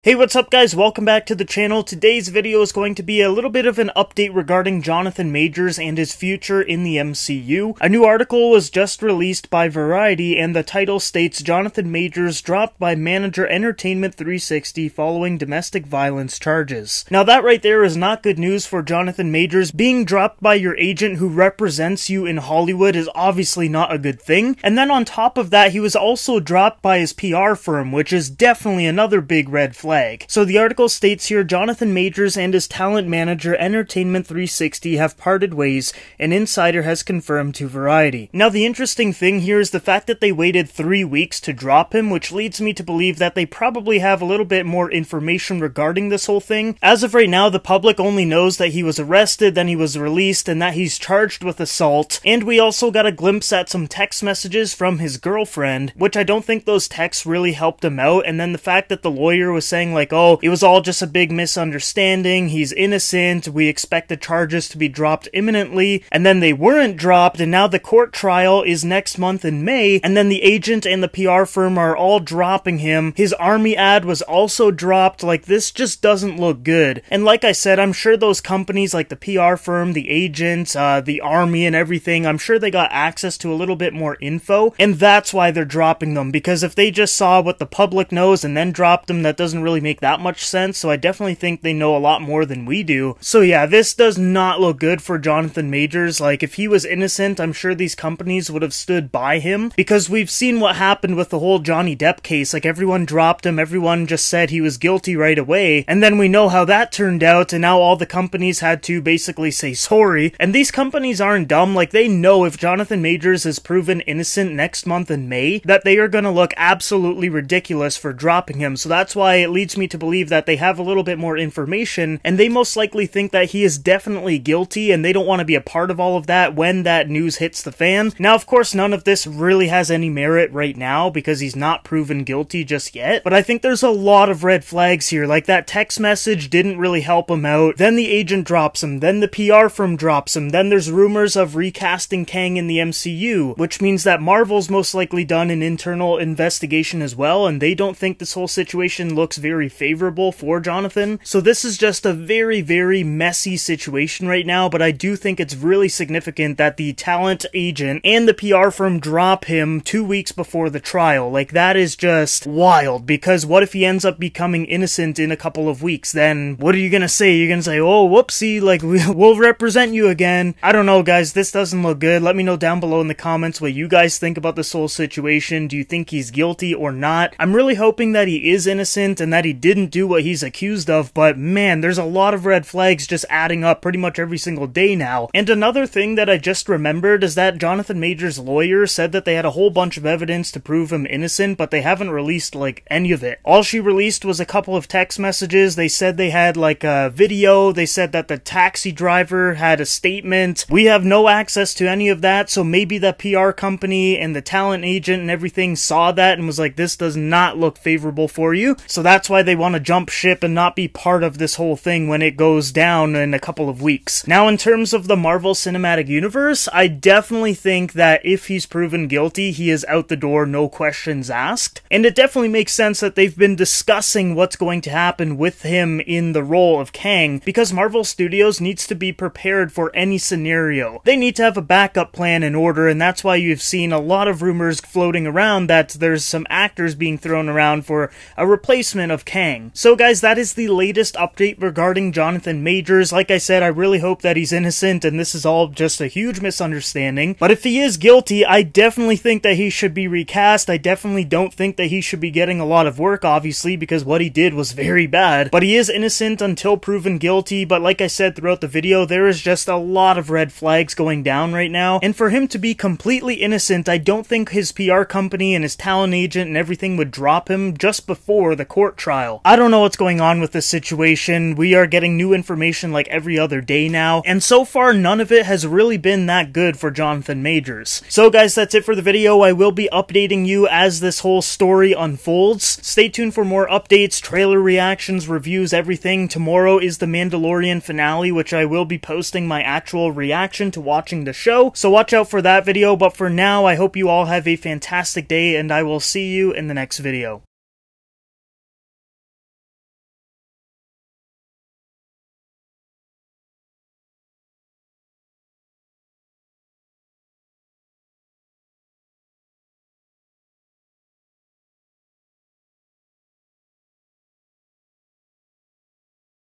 Hey, what's up guys? Welcome back to the channel. Today's video is going to be a little bit of an update regarding Jonathan Majors and his future in the MCU. A new article was just released by Variety and the title states Jonathan Majors dropped by manager Entertainment 360 following domestic violence charges. Now that right there is not good news for Jonathan Majors. Being dropped by your agent who represents you in Hollywood is obviously not a good thing. And then on top of that, he was also dropped by his PR firm, which is definitely another big red flag. So the article states here, Jonathan Majors and his talent manager Entertainment 360 have parted ways, an insider has confirmed to Variety. Now the interesting thing here is the fact that they waited 3 weeks to drop him, which leads me to believe that they probably have a little bit more information regarding this whole thing. As of right now, the public only knows that he was arrested, then he was released, and that he's charged with assault. And we also got a glimpse at some text messages from his girlfriend, which I don't think those texts really helped him out. And then the fact that the lawyer was saying like, oh, it was all just a big misunderstanding, he's innocent, we expect the charges to be dropped imminently, and then they weren't dropped, and now the court trial is next month in May, and then the agent and the PR firm are all dropping him. His army ad was also dropped. Like, this just doesn't look good. And like I said, I'm sure those companies like the PR firm, the agents, the army and everything, I'm sure they got access to a little bit more info, and that's why they're dropping them, because if they just saw what the public knows and then dropped them, that doesn't really make that much sense. So I definitely think they know a lot more than we do. So yeah, this does not look good for Jonathan Majors. Like, if he was innocent, I'm sure these companies would have stood by him, because we've seen what happened with the whole Johnny Depp case. Like, everyone dropped him, everyone just said he was guilty right away, and then we know how that turned out, and now all the companies had to basically say sorry. And these companies aren't dumb. Like, they know if Jonathan Majors is proven innocent next month in May, that they are gonna look absolutely ridiculous for dropping him. So that's why it leads me to believe that they have a little bit more information, and they most likely think that he is definitely guilty, and they don't want to be a part of all of that when that news hits the fan. Now, of course, none of this really has any merit right now, because he's not proven guilty just yet, but I think there's a lot of red flags here. Like, that text message didn't really help him out, then the agent drops him, then the PR firm drops him, then there's rumors of recasting Kang in the MCU, which means that Marvel's most likely done an internal investigation as well, and they don't think this whole situation looks very favorable for Jonathan. So this is just a very, very messy situation right now, but I do think it's really significant that the talent agent and the PR firm drop him 2 weeks before the trial. Like, that is just wild, because what if he ends up becoming innocent in a couple of weeks? Then what are you gonna say? You're gonna say, oh, whoopsie, like, we'll represent you again. I don't know, guys. This doesn't look good. Let me know down below in the comments what you guys think about this whole situation. Do you think he's guilty or not? I'm really hoping that he is innocent and that he didn't do what he's accused of, but man, there's a lot of red flags just adding up pretty much every single day now. And another thing that I just remembered is that Jonathan Majors' lawyer said that they had a whole bunch of evidence to prove him innocent, but they haven't released like any of it. All she released was a couple of text messages. They said they had like a video. They said that the taxi driver had a statement. We have no access to any of that, so maybe the PR company and the talent agent and everything saw that and was like, this does not look favorable for you. So that's why they want to jump ship and not be part of this whole thing when it goes down in a couple of weeks. Now, in terms of the Marvel Cinematic Universe, I definitely think that if he's proven guilty, he is out the door, no questions asked. And it definitely makes sense that they've been discussing what's going to happen with him in the role of Kang, because Marvel Studios needs to be prepared for any scenario. They need to have a backup plan in order, and that's why you've seen a lot of rumors floating around that there's some actors being thrown around for a replacement of Kang. So guys, that is the latest update regarding Jonathan Majors. Like I said, I really hope that he's innocent and this is all just a huge misunderstanding. But if he is guilty, I definitely think that he should be recast. I definitely don't think that he should be getting a lot of work, obviously, because what he did was very bad. But he is innocent until proven guilty. But like I said throughout the video, there is just a lot of red flags going down right now. And for him to be completely innocent, I don't think his PR company and his talent agent and everything would drop him just before the court trial. I don't know what's going on with this situation. We are getting new information like every other day now, and so far none of it has really been that good for Jonathan Majors. So guys, that's it for the video. I will be updating you as this whole story unfolds. Stay tuned for more updates, trailer reactions, reviews, everything. Tomorrow is the Mandalorian finale, which I will be posting my actual reaction to watching the show, so watch out for that video. But for now, I hope you all have a fantastic day, and I will see you in the next video.